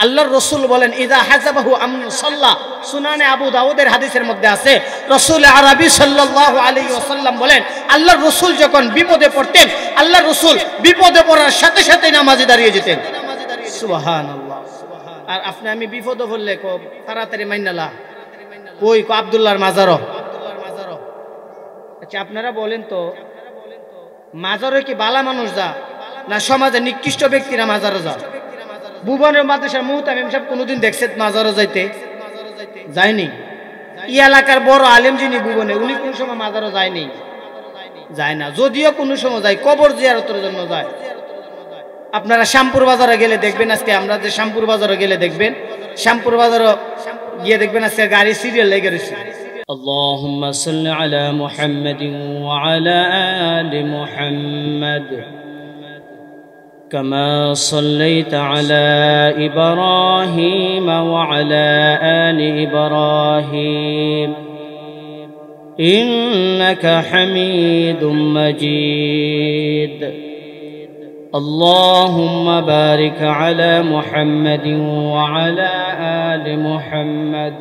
আল্লাহর রাসূল বলেন ইযা হাযাবাহু আমরুন সাল্লা, সুনানে আবু দাউদের হাদিসের মধ্যে আছে, রাসূল আরবি সাল্লাল্লাহু আলাইহি ওয়াসাল্লাম বলেন আল্লাহর রাসূল যখন বিপদে পড়তেন, আল্লাহর রাসূল বিপদে পড়ার সাথে সাথে নামাজে দাঁড়িয়ে যেতেন। সুবহানাল্লাহ। আর আপনি আমি বিপদে পড়লে খুব তাড়াতাড়ি মাইনালা কই কো আব্দুল্লাহর মাজারও। আচ্ছা আপনারা বলেন তো, মাজারে কি বালা মানুষ যা না সমাজের নিকৃষ্ট ব্যক্তিরা মাজারে যা? ভুবনের মাদ্রাসার মুহতামিম সাহেব কোনোদিন দেখছেন মাজারে যাইতে? যায়নি। এই এলাকার বড় আলেম যিনি ভুবনে, উনি কোন সময় মাজারে যায়নি? যায় না। যদিও কোনো সময় যায়, কবর জিয়ারতের জন্য যায়। আপনারা শ্যামপুর বাজারে গেলে দেখবেন, আজকে আমরা যে শ্যামপুর বাজারে গেলে দেখবেন, শ্যামপুর বাজারে গিয়ে দেখবেন আজকে গাড়ি সিরিয়াল লেগে রয়েছে। اللهم صل على محمد وعلى آل محمد كما صليت على إبراهيم وعلى آل إبراهيم إنك حميد مجيد اللهم بارك على محمد وعلى آل محمد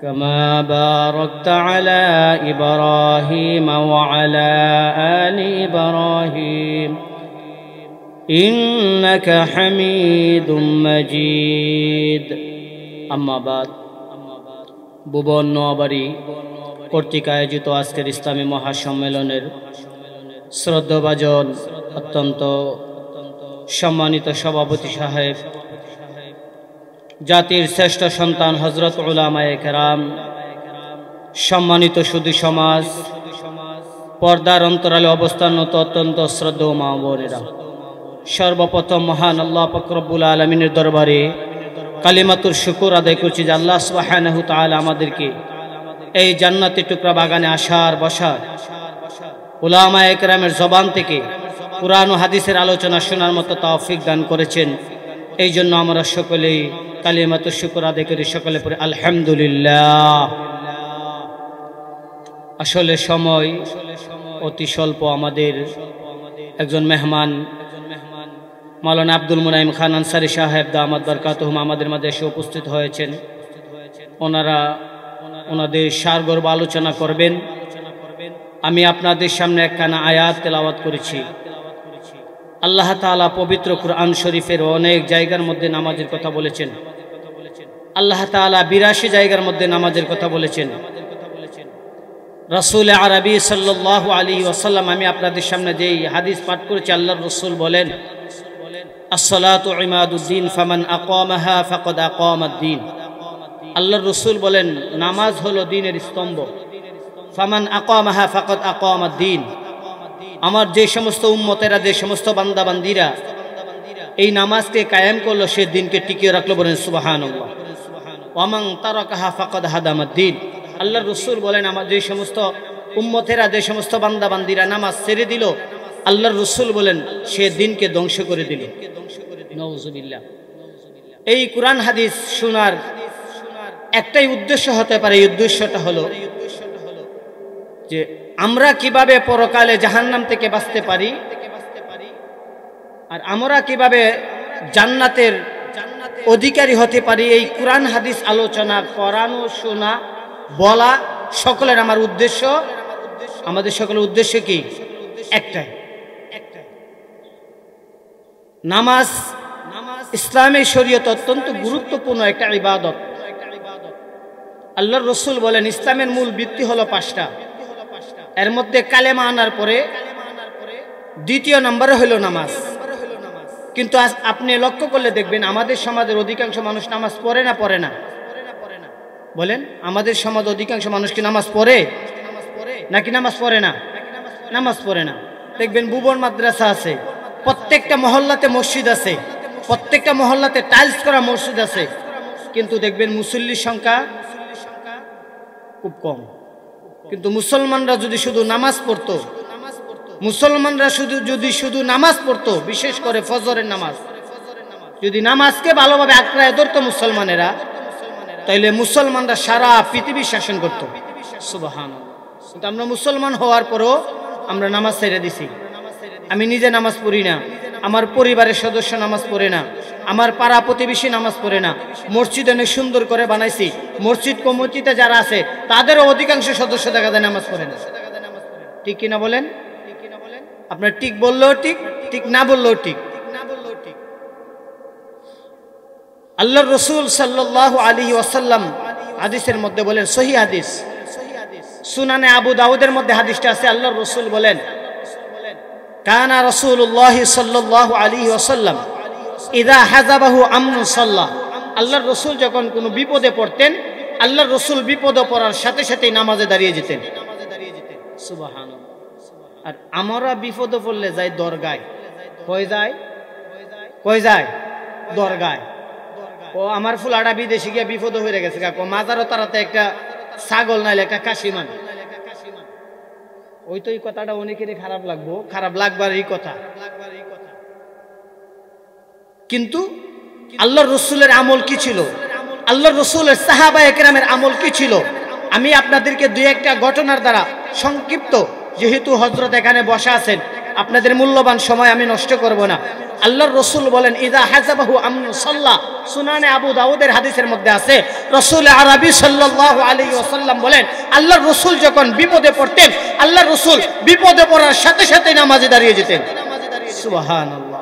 كما باركت على إبراهيم وعلى آل إبراهيم إنك حميد مجيد أما بعد ভুবন নোয়াবাড়ি কর্তৃক আয়োজিত আজকের ইসলামী মহাসম্মেলনের শ্রদ্ধাভাজন অত্যন্ত সম্মানিত সভাপতি সাহেব, জাতির শ্রেষ্ঠ সন্তান হযরত উলামায়ে কেরাম, সম্মানিত সুধী সমাজ, পর্দার অন্তরালে অবস্থানরত অত্যন্ত শ্রদ্ধেয় মা বোনেরা, সর্বপ্রথম মহান আল্লাহ পাক রব্বুল আলামিনের দরবারে কালিমাতুর শুকর আদায় করছি যে আল্লাহ সুবহানাহু তাআলা আমাদেরকে এই জান্নাতি টুকরা বাগানে আসার বসার, উলামায়ে কেরামের জবান থেকে কুরআন ও হাদিসের আলোচনা শোনার মতো তৌফিক দান করেছেন। এই জন্য আমরা সকলেই কালিমাতুর শুকর আদায় করি, সকলে পড়ে আলহামদুলিল্লাহ। আসলে সময় অতি স্বল্প। আমাদের একজন মেহমান মাওলানা আব্দুল মুনাইম খান আনসারী সাহেব দামাত বরকাতুহুম আমাদের মাঝে এসে উপস্থিত হয়েছেন। ওনারা ওনাদের সারগর্ভ আলোচনা করবেন। আমি আপনাদের সামনে একখানা আয়াত তেলাওয়াত করেছি। আল্লাহ তাআলা পবিত্র কুরআন শরীফের অনেক জায়গার মধ্যে নামাজের কথা বলেছেন। আল্লাহ তাআলা 82 জায়গার মধ্যে নামাজের কথা বলেছেন। রাসূল আরবি সাল্লাল্লাহু আলাইহি ওয়াসাল্লাম, আমি আপনাদের সামনে যেই হাদিস পাঠ করেছি, আল্লাহর রাসূল বলেন আসসালাতু ইমাদুদ্দিন ফামান আকামাহা ফাকাদ আকামাদ্দিন। আল্লাহর রাসূল বলেন নামাজ হলো দ্বীনের স্তম্ভ। ফামান আকামাহা ফাকাদ আকামাদ্দিন। আমার যে সমস্ত উম্মতেরা, যে সমস্ত বান্দাবান্দিরা এই নামাজকে কায়েম করলো, সে দিনকে টিকিয়ে রাখলো। বলেন সুবহানাল্লাহ। ওয়ামান তারাকাহা ফাকাদ হাদামাদ্দিন। আল্লাহর রাসূল বলেন আমার যে সমস্ত উম্মতেরা, যে সমস্ত বান্দাবান্দিরা নামাজ ছেড়ে দিল, আল্লাহর রাসূল বলেন সে দিনকে ধ্বংস করে দিল। নাউযুবিল্লাহ। এই কুরআন হাদিস শোনার একটাই উদ্দেশ্য হতে পারে। এই উদ্দেশ্যটা হলো যে আমরা কিভাবে পরকালে জাহান্নাম থেকে বাঁচতে পারি, আর আমরা কিভাবে জান্নাতের অধিকারী হতে পারি। এই কুরআন হাদিস আলোচনা করানো, শোনা, বলা সকলের আমার উদ্দেশ্য, আমাদের সকলের উদ্দেশ্য কি? একটাই। নামাজ ইসলামী শরীয়ত অত্যন্ত গুরুত্বপূর্ণ একটা ইবাদত। আল্লাহর রাসূল বলেন ইসলামের মূল ভিত্তি হলো 5টা। এর মধ্যে কালেমা আনার পরে দ্বিতীয় নম্বরে হলো নামাজ। কিন্তু আপনি লক্ষ্য করলে দেখবেন আমাদের সমাজের অধিকাংশ মানুষ নামাজ পড়ে না? পড়ে না? বলেন, আমাদের সমাজ অধিকাংশ মানুষ কি নামাজ পড়ে নাকি নামাজ পড়ে না? নামাজ পড়ে না। দেখবেন ভুবন মাদ্রাসা আছে, প্রত্যেকটা মহল্লাতে মসজিদ আছে, প্রত্যেকটা মহল্লাতে টাইলস করা মসজিদ আছে, কিন্তু দেখবেন মুসল্লির সংখ্যা খুব কম। কিন্তু মুসলমানরা যদি শুধু নামাজ পড়তো, মুসলমানরা যদি শুধু নামাজ পড়তো, বিশেষ করে ফজরের নামাজ, যদি নামাজকে ভালোভাবে আঁকড়ায় ধরতো মুসলমানেরা, তাইলে মুসলমানরা সারা পৃথিবী শাসন করত। সুবহানাল্লাহ। কিন্তু আমরা মুসলমান হওয়ার পরও আমরা নামাজ ছেড়ে দিছি। আমি নিজে নামাজ পড়ি না, আমার পরিবারের সদস্য নামাজ পড়ে না, আমার পাড়া প্রতিবেশী নামাজ পড়ে না, মসজিদ অনেক সুন্দর করে বানাইছি, মসজিদ কমিটিতে যারা আছে তাদেরও অধিকাংশ সদস্য দেখা যায় নামাজ পড়ে না। ঠিক কিনা বলেন? আপনার ঠিক বললেও ঠিক, ঠিক না বললেও ঠিক। আল্লাহর রাসূল সাল্লাল্লাহু আলাইহি ওয়াসাল্লাম হাদিসের মধ্যে বলেন, সহিহ হাদিস, সুনানে আবু দাউদের মধ্যে হাদিসটা আছে। আল্লাহর রাসূল বলেন, কানা রাসূলুল্লাহ সাল্লাল্লাহু আলাইহি ওয়াসাল্লাম ইযা হাযাবাহু আমরুন সাল্লাহ। আল্লাহর রাসূল যখন কোনো বিপদে পড়তেন, আল্লাহর রাসূল বিপদে পড়ার সাথে সাথেই নামাজে দাঁড়িয়ে যেতেন। সুবহানাল্লাহ। আর আমরা বিপদে পড়লে যাই দরগায়। কই যায়? কই যায়? দরগায়। ও আমার ফুলাটা বিদেশে গিয়ে বিপদ হয়ে গেছে, কাকু মাজারও তারাতে একটা ছাগল নাইলে একটা কাশিমান। ওই তো এই কথাটা অনেকেরই খারাপ লাগবো, খারাপ লাগবার এই কথা, কিন্তু আল্লাহর রাসূলের আমল কি ছিল, আল্লাহর রাসূলের সাহাবায়ে কেরামের আমল কি ছিল, আমি আপনাদেরকে দুই একটা ঘটনার দ্বারা সংক্ষিপ্ত, যেহেতু হযরত এখানে বসা আছেন, আপনাদের মূল্যবান সময় আমি নষ্ট করব না। আল্লাহর রাসূল বলেন, ইযা হাযাবাহু আমরুন সাল্লাহ। সুনানে আবু দাউদের হাদিসের মধ্যে আছে, রাসূল আরবি সাল্লাল্লাহু আলাইহি ওয়াসাল্লাম বলেন, আল্লাহর রাসূল যখন বিপদে পড়তেন, আল্লাহর রাসূল বিপদে পড়ার সাথে সাথে নামাজে দাঁড়িয়ে যেতেন। সুবহানাল্লাহ।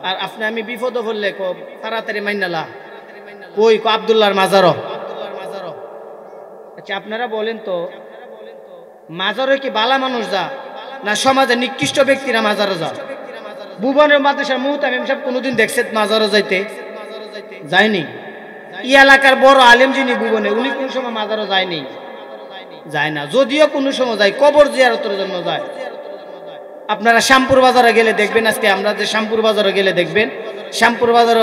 আর আপনি আমি বিপদে পড়লে তাড়াতাড়ি মাইনালা ওই আব্দুল্লাহর মাজারও। আচ্ছা আপনারা বলেন তো, মাজারে কি বালা মানুষ যা, না সমাজে নিকৃষ্ট ব্যক্তিরা মাজারে যা? ভুবনের মাদ্রাসার মুহতামিম সাহেব কোনোদিন দেখছে মাজারে যাইতে? যায়নি। এই এলাকার বড় আলেম যিনি ভুবনে, উনি কোন সময় মাজারে যায়নি? যায় না। যদিও কোন সময় যায়, কবর জিয়ারতের জন্য যায়। আপনারা শ্যামপুর বাজারে গেলে দেখবেন, আজকে আমরা যে শ্যামপুর বাজারে গেলে দেখবেন, শ্যামপুর বাজারে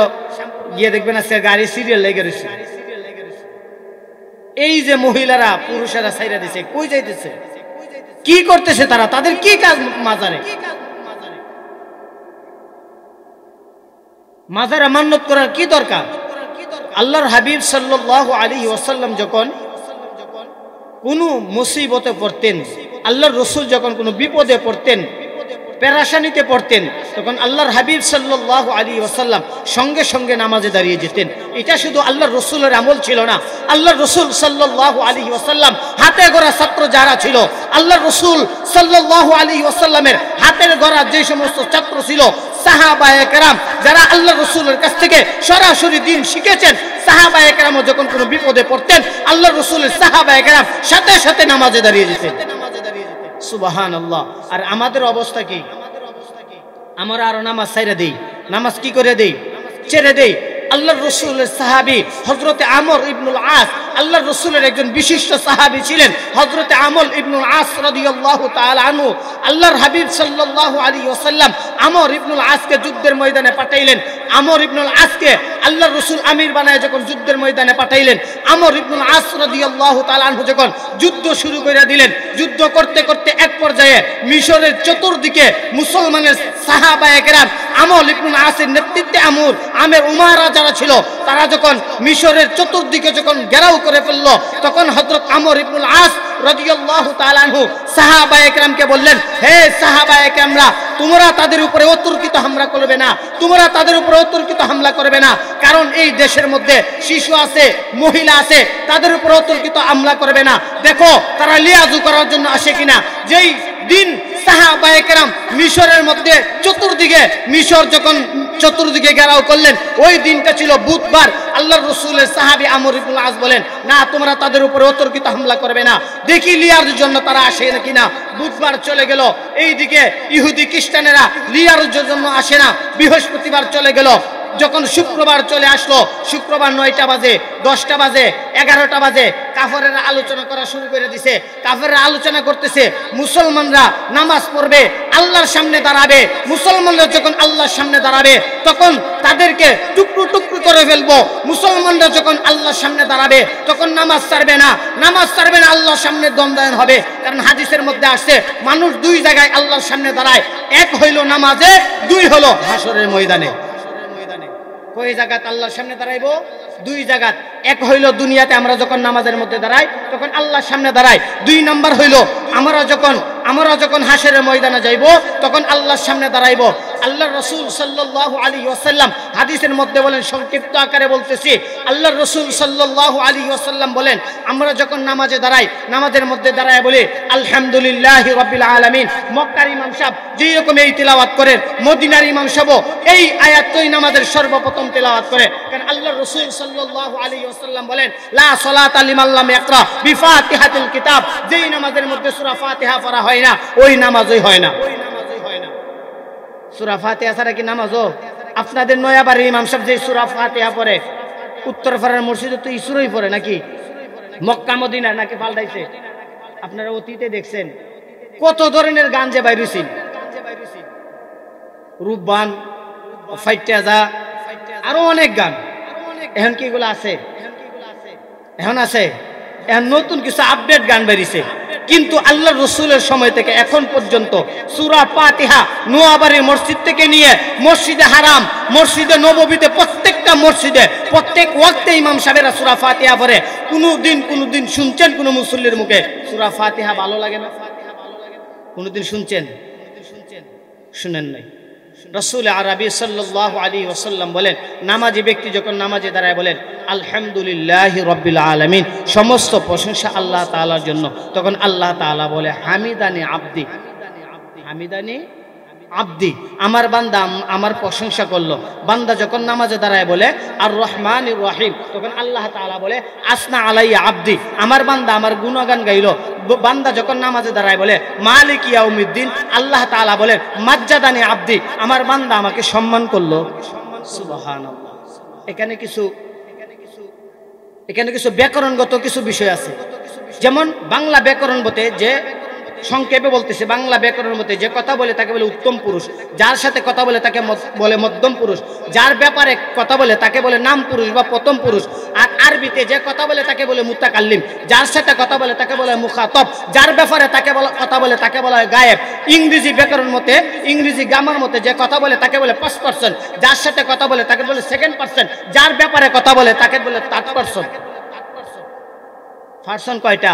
গিয়ে দেখবেন আজকে গাড়ি সিরিয়াল লেগে রয়েছে। এই যে মহিলারা পুরুষেরা ছাইরা দিছে, কই যাইতেছে, কি করতেছে তারা, তাদের কি কাজ মাজারে? মাজারে মান্নত করার কি দরকার? আল্লাহর হাবিব সাল্লাল্লাহু আলাইহি ওয়াসাল্লাম যখন কোনো মুসিবতে পড়তেন, আল্লাহর রাসূল যখন কোনো বিপদে পড়তেন, পেরেশানিতে পড়তেন, তখন আল্লাহর হাবিব সাল্লাল্লাহু আলাইহি ওয়াসাল্লাম সঙ্গে সঙ্গে নামাজে দাঁড়িয়ে যেতেন। এটা শুধু আল্লাহর রাসূলের আমল ছিল না, আল্লাহর রাসূল সাল্লাল্লাহু আলাইহি ওয়াসাল্লাম হাতে গড়া ছাত্র যারা ছিল, আল্লাহর রাসূল সাল্লাল্লাহু আলাইহি ওয়াসাল্লামের হাতের গড়া যে সমস্ত ছাত্র ছিল, সাহাবায়ে কেরাম যারা আল্লাহর রাসূলের কাছ থেকে সরাসরি দ্বীন শিখেছেন, সাহাবায়ে কেরামও যখন কোনো বিপদে পড়তেন, আল্লাহর রাসূলের সাহাবায়ে কেরাম সাথে সাথে নামাজে দাঁড়িয়ে যেতেন। সুবহানাল্লাহ। আর আমাদের অবস্থা কি? আমরা আরো নামাজ ছাইরা দেই। নামাজ কি করে দেই? ছেড়ে দেই। আল্লাহর রাসূলের সাহাবী হযরতে আমর ইবনুল আস, আল্লাহর রাসূলের একজন বিশিষ্ট সাহাবী ছিলেন হযরতে আমর ইবনুল আস রাদিয়াল্লাহু তাআলা আনহু। আল্লাহর হাবিব সাল্লাল্লাহু আলাইহি ওয়াসাল্লাম আমর ইবনুল আসকে যুদ্ধের ময়দানে পাঠাইলেন। আমর ইবনুল আসকে আল্লাহর রাসূল আমির বানায় যখন যুদ্ধের ময়দানে পাঠাইলেন, আমর ইবনুল আস রাদিয়াল্লাহু তাআলা আনহু যখন যুদ্ধ শুরু করে দিলেন, যুদ্ধ করতে করতে এক পর্যায়ে মিশরের চতুর্দিকে মুসলমানের সাহাবায়ে কেরাম আমর ইবনুল আসের নেতৃত্বে আমের উমারা যারা ছিল, তারা যখন মিশরের চতুর্দিকে যখন ঘেরাও করে ফেললো, তখন হযরত আমর ইবনুল আস রাদিয়াল্লাহু তাআলা আনহু সাহাবায়ে কেরামকে বললেন, হে সাহাবায়ে কেরামরা, তোমরা তাদের উপরে অতর্কিত হামলা করবে না, তোমরা তাদের উপরে অতর্কিত হামলা করবে না, কারণ এই দেশের মধ্যে শিশু আছে, মহিলা আছে, তাদের উপরে অতর্কিত হামলা করবে না। দেখো তারা লিয়াজু করার জন্য আসে কিনা। যেই দিন সাহাবায়ে কেরাম মিশরের মধ্যে চতুর্দিকে, মিশর যখন চতুর্দিকে ঘেরাও করলেন, ওই দিনটা ছিল বুধবার। আল্লাহর রাসূলের সাহাবী আমর ইবনুল আস বলেন, না তোমরা তাদের উপরে অতর্কিত হামলা করবে না, দেখি লিয়ার জন্য তারা আসে কিনা। বুধবার চলে গেল, এইদিকে ইহুদি খ্রিস্টানেরা লিয়ার জন্য আসে না। বৃহস্পতিবার চলে গেল, যখন শুক্রবার চলে আসলো, শুক্রবার 9টা বাজে, 10টা বাজে, 11টা বাজে, কাফেররা আলোচনা করা শুরু করে দিছে। কাফেররা আলোচনা করতেছে, মুসলমানরা নামাজ পড়বে, আল্লাহর সামনে দাঁড়াবে। মুসলমানরা যখন আল্লাহর সামনে দাঁড়াবে, তখন তাদেরকে টুকরো টুকরো করে ফেলবো। মুসলমানরা যখন আল্লাহর সামনে দাঁড়াবে, তখন নামাজ ছাড়বে না, নামাজ ছাড়বে না, আল্লাহর সামনে দণ্ডায়ন হবে। কারণ হাদিসের মধ্যে আসছে, মানুষ দুই জায়গায় আল্লাহর সামনে দাঁড়ায়, এক হইল নামাজে, দুই হলো হাসরের ময়দানে। কই জায়গাত আল্লাহর সামনে দাঁড়াইবো? দুই জায়গাত। এক হইল দুনিয়াতে আমরা যখন নামাজের মধ্যে দাঁড়াই, তখন আল্লাহর সামনে দাঁড়াই। দুই নাম্বার হইল আমরা যখন হাসরের ময়দানে যাইব, তখন আল্লাহর সামনে দাঁড়াইব। আল্লাহর রাসূল সাল্লাল্লাহু আলাইহি ওয়াসাল্লাম হাদিসের মধ্যে বলেন, সংক্ষিপ্ত আকারে বলতেছি, আল্লাহর রাসূল সাল্লাল্লাহু আলাইহি ওয়াসাল্লাম বলেন, আমরা যখন নামাজে দাঁড়াই, নামাজের মধ্যে দাঁড়ায় বলি আলহামদুলিল্লাহি রাব্বিল আলামিন। মক্কার ইমাম সাহেব যেই রকম এই তিলাওয়াত করেন, মদিনার ইমাম সাহেব এই আয়াতই নামাজের সর্বপ্রথম তিলাওয়াত করে। কারণ আল্লাহর রাসূল সাল্লাল্লাহু আলাইহি ওয়াসাল্লাম বলেন, লা সালাতা লিমান লাম ইয়াকরা বিফাতিহাতিল কিতাব। যেই নামাজের মধ্যে সূরা ফাতিহা পড়া হয় না, ওই নামাজই হয় না। সূরা ফাতিহা ছাড়া কি নামাজও? আপনাদের নয়াবাড়ির ইমাম সাহেব যে সূরা ফাতিহা পড়ে, উত্তরপাড়ার মসজিদে তো ইসুরই পড়ে নাকি? মক্কা মদিনা নাকি পাল্টাইছে? আপনারা অতীতে দেখছেন কত ধরনের গান যে বাইরেছিল, রূপবান, ফাইটাজা, আরো অনেক গান। এখন কি এগুলো আছে? এখন আছে? এখন নতুন কিছু আপডেট গান বেরিয়েছে। কিন্তু আল্লাহর রাসূলের সময় থেকে এখন পর্যন্ত সূরা ফাতিহা নোয়াবাড়ির মসজিদ থেকে নিয়ে মসজিদে হারাম, মসজিদে নববীতে, প্রত্যেকটা মসজিদে প্রত্যেক ওয়াক্তে ইমাম সাহেবেরা সূরা ফাতিহা পড়ে। কোনদিন শুনছেন কোন মুসল্লির মুখে সূরা ফাতিহা ভালো লাগে না? কোনদিন শুনছেন? শুনেন নাই। রাসূল আরবি সাল্লাল্লাহু আলাইহি ওয়াসাল্লাম বলেন, নামাজি ব্যক্তি যখন নামাজে দাঁড়ায় বলেন আলহামদুলিল্লাহি রাব্বিল আলামিন, সমস্ত প্রশংসা আল্লাহ তাআলার জন্য, তখন আল্লাহ তাআলা বলে হামিদানি আবদি, হামিদানি আবদি, আমার বান্দা আমার প্রশংসা করলো। বান্দা যখন নামাজে দাঁড়ায় বলে আর রহমানির রহিম, তখন আল্লাহ তাআলা বলে আসনা আলাইয়া আবদি, আমার বান্দা আমার গুণগান গাইলো। বান্দা যখন নামাজে দাঁড়ায় বলে মালিক ইয়াউমিদ্দিন, আল্লাহ তাআলা বলে মাজ্জাদানি আবদি, আমার বান্দা আমাকে সম্মান করলো। সুবহানাল্লাহ। এখানে কিছু ব্যাকরণগত কিছু বিষয় আছে। যেমন বাংলা ব্যাকরণ মতে, যে সংক্ষেপে বলতেছে, বাংলা ব্যাকরণ মতে যে কথা বলে তাকে বলে উত্তম পুরুষ, যার সাথে কথা বলে তাকে বলে মধ্যম পুরুষ, যার ব্যাপারে কথা বলে তাকে বলে নাম পুরুষ বা প্রথম পুরুষ। আর আরবিতে যে কথা বলে তাকে বলে মুতাকাল্লিম, যার সাথে কথা বলে তাকে বলে মুখাতব, যার ব্যাপারে তাকে কথা বলে তাকে বলা হয় গায়েব। ইংরেজি ব্যাকরণ মতে, ইংরেজি গ্রামার মতে যে কথা বলে তাকে বলে ফার্স্ট পারসন, যার সাথে কথা বলে তাকে বলে সেকেন্ড পারসন, যার ব্যাপারে কথা বলে তাকে বলে থার্ড পারসন। পারসন কয়টা?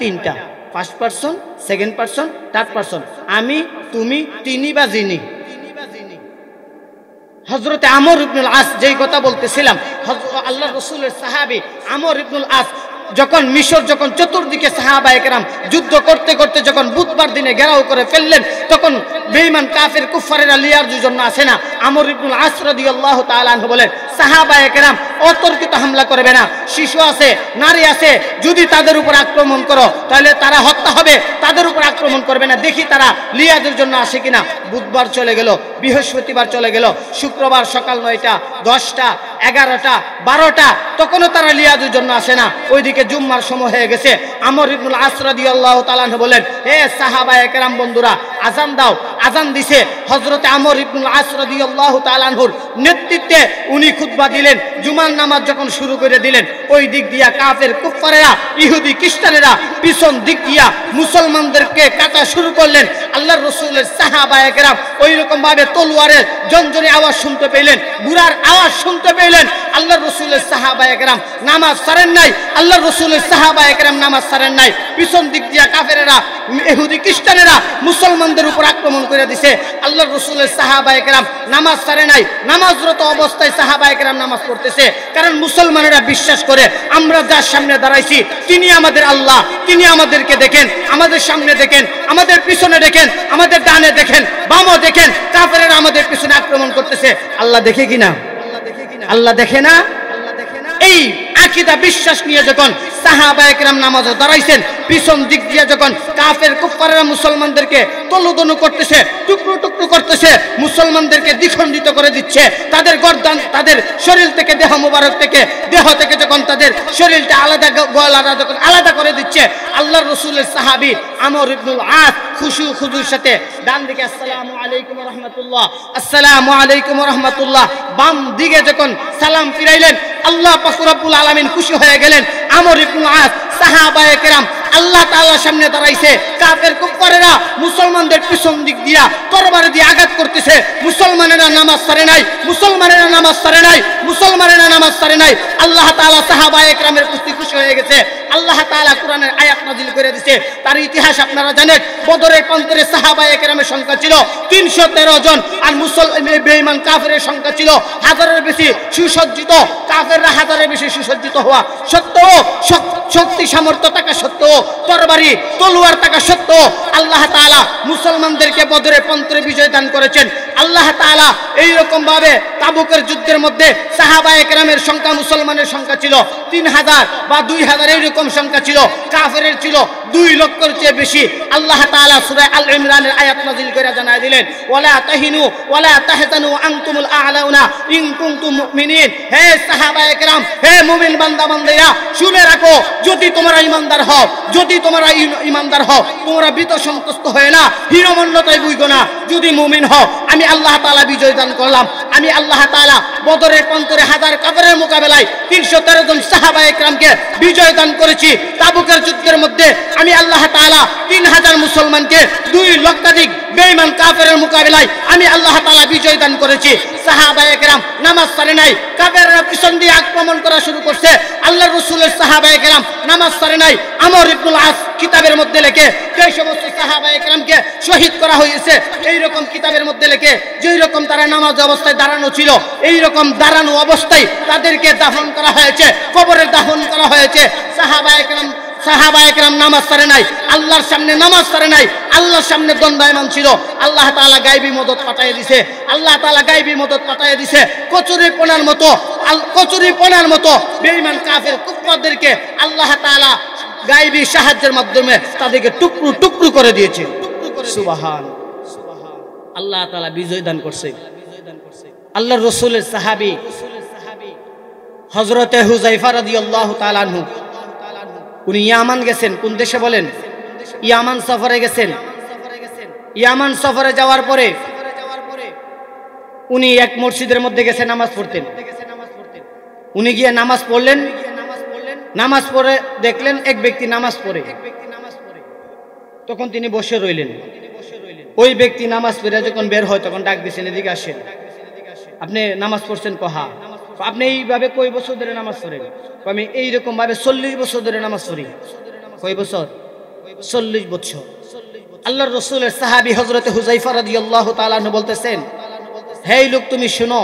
তিনটা। First person, second person, third person. আমি, তুমি, তিনি বা যিনি। হযরতে আমর ইবনুল আস যেই কথা বলতেছিলাম, আল্লাহর রাসূলের সাহাবী আমর ইবনুল আস যখন মিশর, যখন চতুর্দিকে সাহাবায়ে কেরাম যুদ্ধ করতে করতে যখন বুধবার দিনে ঘেরাও করে ফেললেন, তখন বেঈমান কাফের কুফারেরা লিয়ার জন্য আসে না। আমর ইবনুল আস রাদিয়াল্লাহু তাআলা আনহু বলেন, সাহাবায়ে কেরাম অতর্কিত হামলা করবে না, শিশু আছে, নারী আছে, যদি তাদের উপর আক্রমণ করো তাহলে তারা হত্যা হবে, তাদের উপর আক্রমণ করবে না, দেখি তারা লিয়াদের জন্য আসে কিনা। বুধবার চলে গেল, বৃহস্পতিবার চলে গেল, শুক্রবার সকাল 9টা, 10টা, 11টা, 12টা, তখনও তারা লিয়াদের জন্য আসে না। ওইদিকে জুম্মার সময় হয়ে গেছে। আমর ইবনুল আস রাদিয়াল্লাহু তাআলা আনহু বলেন, হে সাহাবায়ে কেরাম বন্ধুরা, আজান দাও। আজান দিছে। হযরতে আমর ইবনুল আস রাদিয়াল্লাহু তাআলা আনহুর নেতৃত্বে উনি খুতবা দিলেন। জুমার নামাজ যখন শুরু করে দিলেন, ওই দিক দিয়া কাফের কুফারেরা, ইহুদি খ্রিস্টানেরা পিছন দিক দিয়া মুসলমানদেরকে কাটা শুরু করলেন। আল্লাহর রাসূলের সাহাবায়ে কেরাম ওই রকম ভাবে তলোয়ারের ঝনঝনে আওয়াজ শুনতে পেলেন, ঘোড়ার আওয়াজ শুনতে পেলেন। আল্লাহর রাসূলের সাহাবায়ে কেরাম নামাজ ছাড়েন নাই, আল্লাহর রাসূলের সাহাবায়ে কেরাম নামাজ ছাড়েন নাই। পিছন দিক দিয়া কাফেরেরা, ইহুদি খ্রিস্টানেরা মুসলমানদের উপর আক্রমণ করে দিছে। আল্লাহর রাসূলের সাহাবায়ে কেরাম নামাজ ছাড়ে নাই। নামাজরত অবস্থায় সাহাবায়ে কেরাম নামাজ পড়তেছে, কারণ মুসলমানেরা বিশ্বাস করে আমরা যার সামনে দাঁড়াইছি তিনি আমাদের আল্লাহ, তিনি আমাদেরকে দেখেন, আমাদের সামনে দেখেন, আমাদের পিছনে দেখেন, আমাদের ডানে দেখেন, বামও দেখেন। কাফেরেরা আমাদের পিছনে আক্রমণ করতেছে, আল্লাহ দেখে কিনা? আল্লাহ দেখে না? এই আকীদা বিশ্বাস নিয়ে যখন সাহাবায়ে কেরাম নামাজে দাঁড়াইছেন, পিছন দিক দিয়ে যখন কাফের কুফারেরা মুসলমানদেরকে তলুদনু করতেছে, টুকরো টুকরো করতেছে, মুসলমানদেরকে দ্বিখণ্ডিত করে দিচ্ছে, তাদের গর্দান, তাদের শরীর থেকে, দেহ মুবারক থেকে, দেহ থেকে যখন তাদের শরীরটা আলাদা, গলাটা যখন আলাদা করে দিচ্ছে, আল্লাহর রাসূলের সাহাবী আমর ইবনুল আস খুশু খুজুর সাথে ডান দিকে আসসালামু আলাইকুম ওয়া রাহমাতুল্লাহ, আসসালামু আলাইকুম ওয়া রাহমাতুল্লাহ, বাম দিকে যখন সালাম ফিরাইলেন, আল্লাহ পাক রব্বুল আলামিন খুশি হয়ে গেলেন। আমর ইবনুল আস সাহাবায়ে কেরাম আল্লাহ তাআলার সামনে দাঁড়াইছে। কাফের কুফারেরা মুসলমানদের পিছন দিক দিয়া তরবারি দিয়ে আঘাত করতেছে। মুসলমানেরা নামাজ ছাড়ে নাই, মুসলমানেরা নামাজ ছাড়ে নাই, মুসলমানেরা নামাজ ছাড়ে নাই। আল্লাহ তাআলা সাহাবায়ে কেরামের প্রতি খুশি হয়ে গেছে। আল্লাহ তাআলা কোরআনের আয়াত নাযিল করে দিয়েছে। তার ইতিহাস আপনারা জানেন। বদরের প্রান্তরে সাহাবায়ে কেরামের সংখ্যা ছিল 313 জন, আর বেঈমান কাফেরের সংখ্যা ছিল হাজারের বেশি। সুসজ্জিত কাফেররা হাজারের বেশি সুসজ্জিত হওয়া সত্ত্বেও, শক্তি সামর্থ্য থাকা সত্ত্বেও, তরবারি তলোয়ার থাকা সত্ত্বেও আল্লাহ তাআলা মুসলমানদেরকে বদরের প্রান্তরে বিজয় দান করেছেন। আল্লাহ তাআলা এইরকম ভাবে তাবুকের যুদ্ধের মধ্যে সাহাবায়ে কেরামের সংখ্যা, মুসলমানের সংখ্যা ছিল 3000 বা 2000, এইরকম সংখ্যা ছিল। কাফেরের ছিল 2 লক্ষের চেয়ে বেশি। আল্লাহ তাআলা সূরা আল ইমরানের আয়াত নাযিল করে জানায় দিলেন, ওয়ালা তাহিনু ওয়ালা তাহজানু আনতুমুল আ'লাউনা ইন কুনতুম মুমিনিন। হে সাহাবায়ে কেরাম, হে মুমিন বান্দা বান্দীরা, শুনে রাখো, যদি তোমরা ঈমানদার হও, যদি তোমরা ঈমানদার হও, তোমরা ভীত সন্তুষ্ট হয় না, হীনমন্যতায় বুইগো না। যদি মুমিন হও, আমি আল্লাহ তাআলা বিজয় দান করলাম। আমি আল্লাহ তাআলা বদরের প্রান্তরে হাজার কাফেরের মোকাবেলায় 313 জন সাহাবায়ে কেরামকে বিজয় দান করেছি। তাবুকের যুদ্ধের মধ্যে আমি আল্লাহ তাআলা 3000 মুসলমানকে 2 লক্ষাধিক বেঈমান কাফেরের মোকাবেলায় আমি আল্লাহ তাআলা বিজয় দান করেছি। সাহাবায়ে কেরাম নামাজ ছাড়ে নাই। কাফেররা পিছন দিয়ে আক্রমণ করা শুরু করছে। আল্লাহর রাসূলের সাহাবায়ে কেরাম নামাজ ছাড়ে নাই। আমর ইবনুল আস কিতাবের মধ্যে লেখে, সেই সমস্ত সাহাবায়ে কেরামকে শহীদ করা হয়েছে। এইরকম কিতাবের মধ্যে লেখে, যেই রকম তারা নামাজ অবস্থায় দাঁড়ানো ছিল, এইরকম দাঁড়ানো অবস্থায় তাদেরকে দাফন করা হয়েছে, কবরে দাফন করা হয়েছে। সাহাবায়ে কেরাম নামাজ ছাড়ে নাই, আল্লাহর সামনে নামাজ ছাড়ে নাই, আল্লাহর সামনে দণ্ডায়মান ছিল। আল্লাহ তাআলা গায়বী মদদ পাঠিয়ে দিয়েছে। আল্লাহ তাআলা গায়বী মদদ পাঠিয়ে দিয়েছে। কচুরিপনার মতো বেঈমান কাফের কুফারদেরকে আল্লাহ তাআলা গায়বী সাহায্যের মাধ্যমে তাদেরকে টুকরো টুকরো করে দিয়েছে। সুবহান, আল্লাহ তাআলা বিজয় দান করছে। আল্লাহর রাসূলের সাহাবী হযরতে হুযায়ফা রাদিয়াল্লাহু তাআলা আনহু, উনি ইয়ামান গেছেন। কোন দেশে বলেন? ইয়ামান সফরে গেছেন। ইয়ামান সফরে যাওয়ার পরে উনি এক মসজিদের মধ্যে গেছে নামাজ পড়তেন। উনি গিয়ে নামাজ পড়লেন। নামাজ পড়ে দেখলেন এক ব্যক্তি নামাজ পড়ে। তখন তিনি বসে রইলেন। ওই ব্যক্তি নামাজ পড়ে যখন বের হয় তখন ডাক দিয়েছেন, এদিকে আসেন। আপনি নামাজ পড়ছেন? কহা। আপনি এইভাবে কয় বছর ধরে নামাজ পড়েন? আমি এইরকম ভাবে 40 বছর ধরে নামাজ পড়ি। কয় বছর? 40 বছর। আল্লাহর রাসূলের সাহাবী হযরতে হুযায়ফা রাদিয়াল্লাহু তাআলা আনহু বলতেছেন, হে লোক, তুমি শুনো,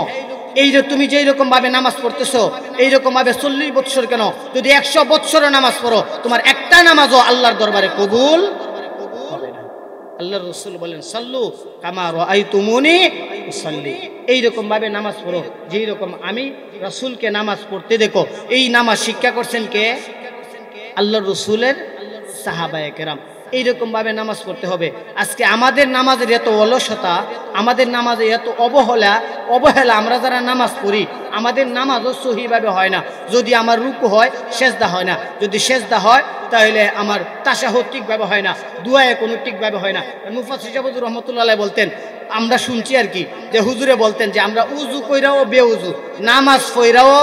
এই যে তুমি যেই রকম ভাবে নামাজ পড়তেছো, এইরকম ভাবে 40 বছর কেন, যদি 100 বছরও নামাজ পড়ো, তোমার একটা নামাজও আল্লাহর দরবারে কবুল হবে না। আল্লাহর রাসূল বলেন, সাল্লু কামা রাআইতুমুনি উসাল্লি। এইরকম ভাবে নামাজ পড়ো যেই রকম আমি রাসূলকে নামাজ পড়তে দেখো। এই নামাজ শিক্ষা করছেন কে? আল্লাহর রাসূলের সাহাবায়ে কেরাম। এইরকম ভাবে নামাজ পড়তে হবে। আজকে আমাদের নামাজের এত অলসতা, আমাদের নামাজে এত অবহেলা, আমরা যারা নামাজ পড়ি আমাদের নামাজও সহিভাবে হয় না। যদি আমার রুকু হয়, সেজদা হয় না। যদি সেজদা হয় তাহলে আমার তাশাহুদ ঠিকভাবে হয় না, দুআয়ে কোনো ঠিকভাবে হয় না। মুফাসসির সাহেব রাহমাতুল্লাহ আলাইহি বলতেন, আমরা শুনছি আর কি, যে হুজুরে বলতেন যে আমরা উজু কইরাও বেউজু, নামাজ পড়াও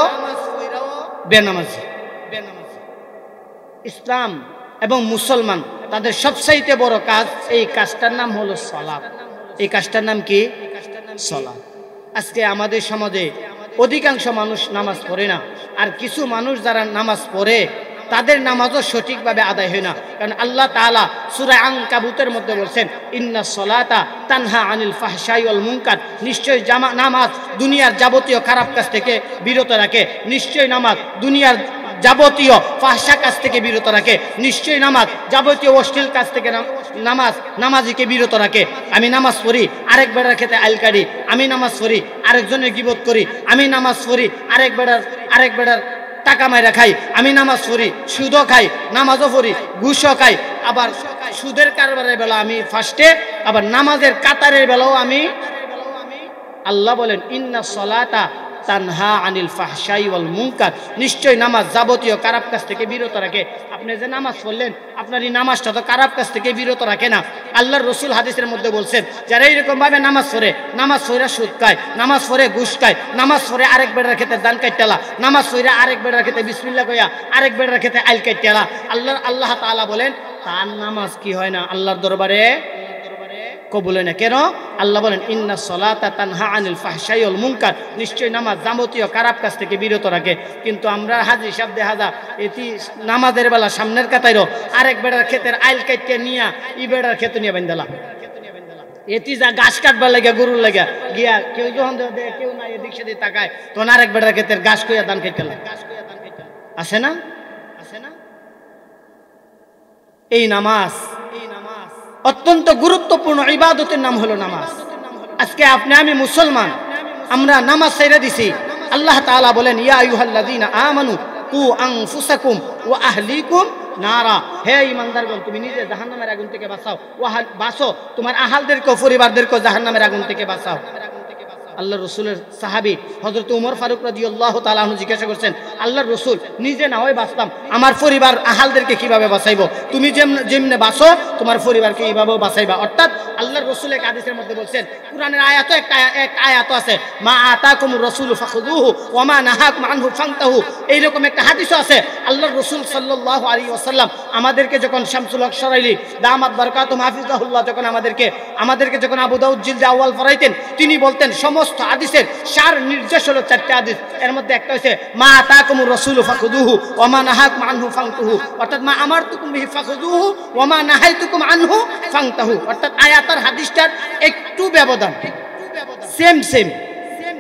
বেনামাজি। ইসলাম এবং মুসলমান তাদের সবচাইতে বড় কাজ, এই কাজটার নাম হলো সালাত। এই কাজটার নাম কি? সালাত। আজকে আমাদের সমাজে অধিকাংশ মানুষ নামাজ পড়ে না, আর কিছু মানুষ যারা নামাজ পড়ে তাদের নামাজও সঠিকভাবে আদায় হয় না। কারণ আল্লাহ তাআলা সূরা আনকাবুতের মধ্যে বলছেন, ইন্নাস সালাতা তানহা আনিল ফাহশাই ওয়াল মুনকার। নিশ্চয় নামাজ দুনিয়ার যাবতীয় খারাপ কাজ থেকে বিরত রাখে। নিশ্চয় নামাজ দুনিয়ার যাবতীয় ফাহশা কাজ থেকে বিরত রাখে। নিশ্চয়ই নামাজ যাবতীয় অশ্লীল কাজ থেকে নামাজিকে বিরত রাখে। আমি নামাজ পড়ি, আরেক বেড়ার খেতে আইল কাটি। আমি নামাজ পড়ি, আরেকজনের গীবত করি। আমি নামাজ পড়ি, আরেক বেড়ার টাকা মাইরা খাই। আমি নামাজ পড়ি, সুদও খাই, নামাজও পড়ি, ঘুষও খাই। আবার সুদের কারবারের বেলা আমি ফার্স্টে, আবার নামাজের কাতারের বেলাও আমি। আল্লাহ বলেন, ইন্না সলাতা তানহা আনিল ফাহশাই ওয়াল মুনকার, নিশ্চয় নামাজ যাবতীয় খারাপ কাজ থেকে বিরত রাখে। আপনি যে নামাজ পড়লেন, আপনার এই নামাজটা তো খারাপ কাজ থেকে বিরত রাখে না। আল্লাহর রসুল হাদিসের মধ্যে বলছেন, যারা এইরকম ভাবে নামাজ পড়ে, নামাজ পড়ে সুদ খায়, নামাজ পড়ে ঘুষ খায়, নামাজ পড়ে আরেক বেড়ার ক্ষেত্রে দান কাইটালা, নামাজ পড়ে আরেক বেড়ার ক্ষেত্রে বিসমিল্লাহ কইয়া আরেক বেড়ার ক্ষেত্রে আইল কাইটালা, আল্লাহ তাআলা বলেন তার নামাজ কি হয় না, আল্লাহর দরবারে কবুল হয় না। কেন? আল্লাহ বলেন ইন্না সলাতা তানহা আনিল ফাহশাই ওয়াল মুনকার, নিশ্চয় নামাজ যাবতীয় খারাপ কাজ থেকে বিরত রাখে। কিন্তু আমরা হাজি সাহেব দেখা যা এটি নামাজের বেলা সামনের কাতাইরো আরেক বেড়ার ক্ষেতের আইল কাইটে নিয়া ই বেড়ার ক্ষেত নিয়ে বেঁধালা, এটি যা গাছ কাটবার লাগে গরুর লাগে গিয়া কেউ যখন কেউ না এদিক সেদিক তাকায় তখন আরেক বেড়ার ক্ষেতের গাছ কইয়া দান খাইতেলা, আসে না? আসে না? এই নামাজ অত্যন্ত গুরুত্বপূর্ণ ইবাদতের নাম হলো নামাজ। আজকে আপনি আমি মুসলমান, আমরা নামাজ ছেড়ে দিছি। আল্লাহ তাআলা বলেন ইয়া আইয়ুহাল্লাযীনা আমানু কু আনফুসাকুম ওয়া আহলিকুম নারা, হে ঈমানদারগণ তুমি নিজে জাহান্নামের আগুন থেকে বাঁচাও, বাঁচো তোমার আহালদেরকেও পরিবারদেরকেও জাহান্নামের আগুন থেকে বাঁচাও। আল্লাহ রসুলের সাহাবী হযরত উমর ফারুক রাদিয়াল্লাহু তাআলা আনহু জিজ্ঞাসা করছেন, আল্লাহর রসুল নিজে না হয় বাঁচতাম, আমার পরিবার আহালদেরকে কিভাবে বাঁচাইবো? তুমি যেমনে বাঁচো তোমার পরিবারকে এইভাবেও বাঁচাইবা। অর্থাৎ আল্লাহর রসুল এক হাদিসের মধ্যে বলছেন, কুরআনের আয়াত এক আয়াত আছে, মা আতাকুমুর রাসূলু ফাখুযুহু ওয়া মা নাহাকুম আনহু ফান্তাহু, এইরকম একটা হাদিসও আছে। আল্লাহর রসুল সাল্লাল্লাহু আলাইহি ওয়াসাল্লাম আমাদেরকে যখন শামসুল হক সরাইলি দামাত বারাকাতুহু হাফিজাহুল্লাহ যখন আমাদেরকে যখন আবু দাউদ জিলদে আউয়াল পড়াইতেন, তিনি বলতেন সমস্ত হাদিসের সার নির্দেশ হলো 4টা হাদিস, এর মধ্যে একটা হচ্ছে মা আতাকুমুর রাসূলু ফাখুযুহু ওয়া মা নাহাকুম আনহু ফান্তাহু, অর্থাৎ মা আমারতুকুম বিহি ফাখুযুহু ওয়া মা নাহাইতুকুম আনহু ফান্তাহু। অর্থাৎ আয়াত আর হাদিসটার একটু ব্যবধান, সেম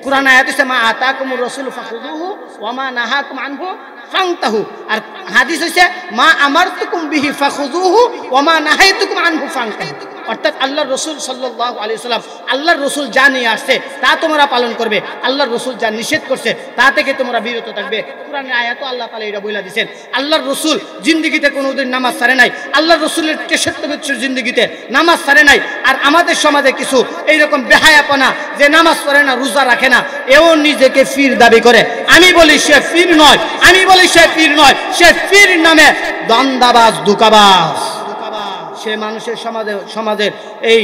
কুরআন আয়াত হচ্ছে মা আতাকুমুর রাসূলু ফাখুযুহু ওয়া মা নাহাকুম আনহু ফান্তাহু, আর হাদিস হচ্ছে মা আমারতুকুম বিহি ফাখুযুহু ওয়া মা নাহাইতুকুম আনহু ফান্তাহু। অর্থাৎ আল্লাহর রসুল সাল্লাল্লাহু আলাইহি ওয়াসাল্লাম আল্লাহর রসুল যা নিয়ে আসছে তা তোমরা পালন করবে, আল্লাহর রসুল যা নিষেধ করছে তা থেকে তোমরা বিরত থাকবে। কুরআনের আয়াতে আল্লাহ তাআলা এটা বলে দিয়েছেন। আল্লাহর রসুল জিন্দেগিতে কোনোদিন নামাজ ছাড়ে নাই, আল্লাহর রসুলের 63 বছর জিন্দেগিতে নামাজ ছাড়ে নাই। আর আমাদের সমাজে কিছু এইরকম বেহায়াপনা যে নামাজ পড়ে না, রোজা রাখে না, এও নিজেকে পীর দাবি করে। আমি বলি সে পীর নয়, সে পীর নামে দ্বন্দ্বাবাজ, ধোঁকাবাজ। সে মানুষের সমাজের এই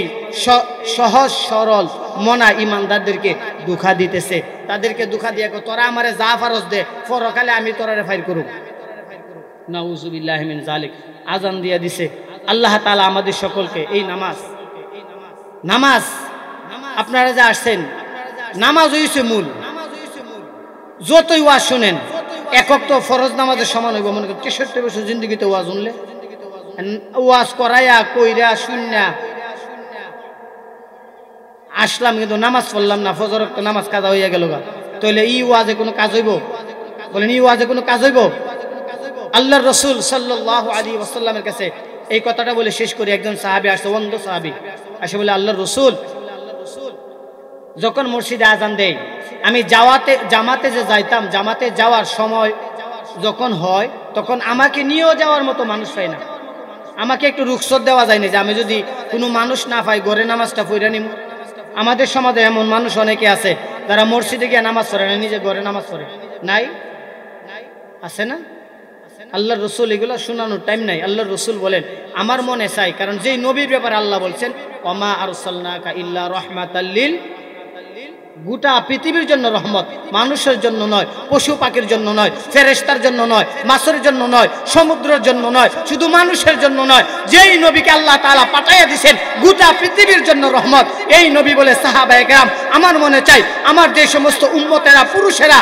সহজ সরল মনা ইমানদারদেরকে ধোঁকা দিতেছে, তাদেরকে ধোঁকা দিয়ে তোরা আমারে যা ফারজ দে, পরকালে আমি তোরারে ফাইর করুক। নাউযুবিল্লাহি মিন যালিক। আজান দিয়ে দিছে। আল্লাহ তাআলা আমাদের সকলকে এই নামাজ আপনারা যে আসছেন, নামাজ হইছে মূল। যতই ওয়াজ শুনেন, একক তো ফরজ নামাজের সমান হইব। মনে করেন 63 বছর জিন্দগিতে ওয়াজ শুনলে, ওয়াজ করাইয়া কইরা শুননা আসলাম কিন্তু নামাজ পড়লাম না, ফজর তো নামাজ কাজা হইয়া গেল গা, তাহলে ই ওয়াজে কোনো কাজ হইব? বলেন ই ওয়াজে কোনো কাজ হইব? আল্লাহর রসুল সাল্লাল্লাহু আলাইহি ওয়াসাল্লামের কাছে এই কথাটা বলে শেষ করি। একজন সাহাবী আসছে, অন্ধ সাহাবী, আসে বলে আল্লাহর রসুল যখন মসজিদে আজান দেয়, আমি জামাতে যে যাইতাম, জামাতে যাওয়ার সময় যখন হয় তখন আমাকে নিয়েও যাওয়ার মতো মানুষ পাই না, আমাকে একটু রুখসত দেওয়া যায় না যে আমি যদি কোনো মানুষ না পাই ঘরে নামাজটা পড়ে নিব। আমাদের সমাজে এমন মানুষ অনেকে আছে যারা মসজিদে গিয়ে নামাজ পড়ে না, নিজে ঘরে নামাজ পড়ে। নাই? আছে না? আল্লাহর রসুল এগুলো শোনানোর টাইম নাই। আল্লাহর রসুল বলেন আমার মনে চাই, কারণ যেই নবীর ব্যাপারে আল্লাহ বলছেন ওমা আরসালনাকা ইল্লা রাহমাতাল লিল, গোটা পৃথিবীর জন্য রহমত, মানুষের জন্য নয়, পশু পাখির জন্য নয়, ফেরেশতার জন্য নয়, মাছের জন্য নয়, সমুদ্রের জন্য নয়, শুধু মানুষের জন্য নয়। যেই নবীকে আল্লাহ তাআলা পাঠাইয়া দিয়েছেন গোটা পৃথিবীর জন্য রহমত, এই নবী বলে সাহাবায়ে কেরাম আমার মনে চাই আমার যে সমস্ত উম্মতেরা পুরুষেরা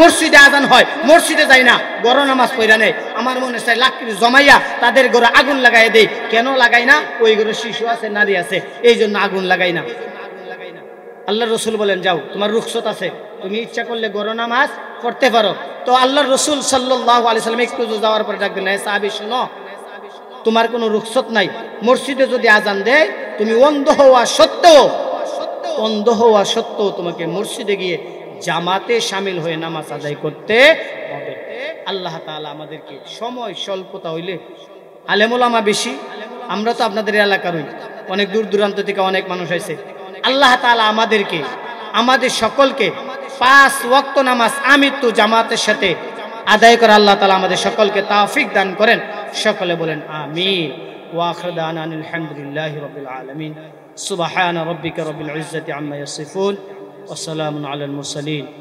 মসজিদে আজান হয় মসজিদে যায় না, ঘরে নামাজ পড়া নেই, আমার মনে চাই লাকড়ি জমাইয়া তাদের ঘরে আগুন লাগাই দেই। কেন লাগাই না? ওই ঘরে শিশু আছে, নারী আছে, এই জন্য আগুন লাগাই না। আল্লাহ রসুল বলেন যাও, তোমার রুখসত আছে, তুমি ইচ্ছা করলে ঘরে নামাজ পড়তে পারো। তো আল্লাহর রসুল সাল্লাল্লাহু আলাইহি সাল্লাম একটু যাওয়ার পরে ডাক দিলেন, সাহাবী শোনো, তোমার কোনো রুখসত নাই, মসজিদে যদি আজান দেয় তুমি অন্ধ হওয়া সত্ত্বেও তোমাকে মসজিদে গিয়ে জামাতে শামিল হয়ে নামাজ আদায় করতে হবে। আল্লাহ তাআলা আমাদেরকে, সময় স্বল্পতা হইলে আলেম ওলামা বেশি, আমরা তো আপনাদের এলাকারই, অনেক দূর দূরান্ত থেকে অনেক মানুষ আছে। আল্লাহ তাআলা আমাদের সকলকে 5 ওয়াক্ত নামাজ আমৃত্যু জামাতের সাথে আদায় করে আল্লাহ তাআলা আমাদের সকলকে তৌফিক দান করেন। সকলে বলেন আমিন। ওয়া আখিরু দাওয়ানা আলহামদুলিল্লাহি রাব্বিল আলামিন। সুবহানা রাব্বিকা রাব্বিল ইজ্জাতি আম্মা ইয়াসিফুন ওয়া সালামুন আলাল মুরসালিন।